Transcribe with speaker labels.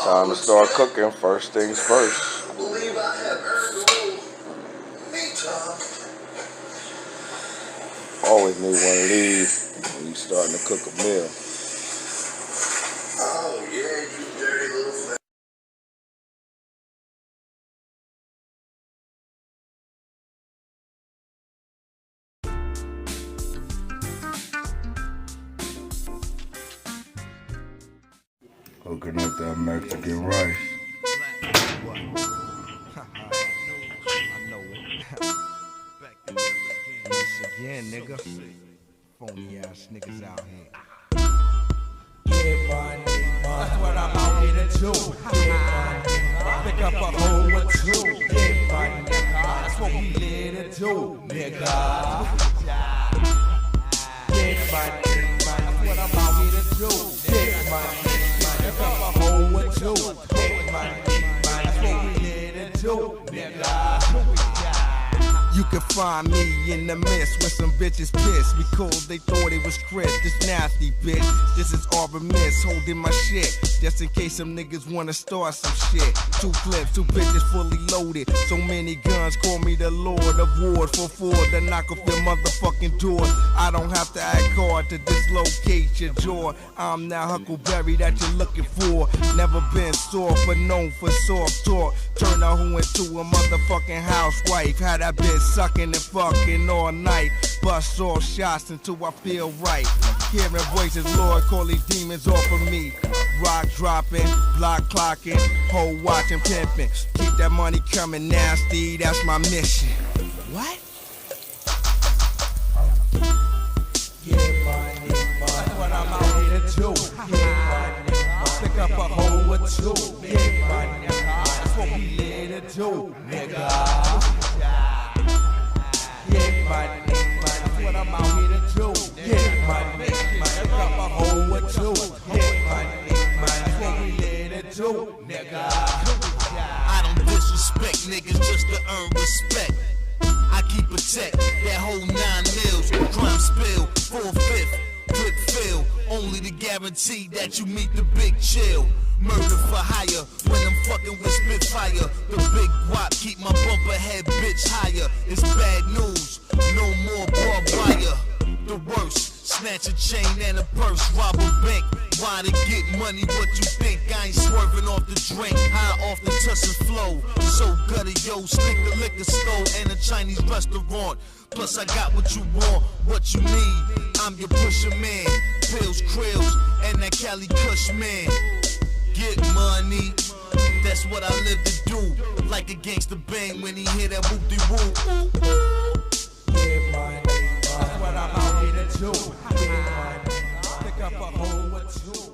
Speaker 1: Time to start cooking. First things first.
Speaker 2: I believe I have earned me time.
Speaker 1: Always need one of these when you starting to cook a meal.
Speaker 2: Oh yeah, you dirty little fat.
Speaker 1: Cooking up that Mexican rice.
Speaker 3: Again, nigga. Phony ass niggas out here. That's what I'm out here to do. Pick up a hoe or two. That's what we here to do, nigga. That's what I'm out here to do. Pick up a hoe or two. That's what we here to do, nigga. You can find me in the mist with some bitches pissed because they thought it was Chris. This nasty bitch, this is Auburn Miss holding my shit just in case some niggas wanna start some shit. 2 clips, 2 bitches fully loaded. So many guns, call me the Lord of War. 4-4 to knock off your motherfucking door. I don't have to act hard to dislocate your jaw. I'm that Huckleberry that you're looking for. Never been soft but known for soft talk. Turn a hoe into a motherfucking housewife. Had that bitch sucking and fucking all night. Bust all shots until I feel right. Hearing voices, Lord, call these demons off of me. Rock dropping, block clocking, hoe watching, pimping. Keep that money coming nasty, that's my mission. What? Yeah, money. That's what I'm out here to do. Yeah, money. Pick up a hoe or two. Yeah, money. That's what we here to do, nigga. Yeah, money. That's what I'm out here to do. Yeah, money. Pick up a hoe or two. Yeah, money. That's what we here to do, nigga.
Speaker 4: I don't disrespect niggas just to earn respect. I keep a check, that whole 9 mils, crime spill, 4/5, quick fill, only to guarantee that you meet the big chill. Murder for hire, when I'm fucking with Spitfire. The big wop keep my bumper head bitch higher. It's bad news, no more barbed wire. The worst, snatch a chain and a purse, rob a bank. Why to get money, what you think? I ain't swerving off the drink, high off the tussin' flow. So gutty, yo, stick the liquor store and a Chinese restaurant. Plus I got what you want, what you need. I'm your pusher man, pills, krills, and that Cali Kush man. Get money, that's what I live to do. Like a gangster bang when he hear that whoop-de-woo.
Speaker 3: Yeah, money. That's what I'm out here to do. Yeah, money. Pick up a hoe or two.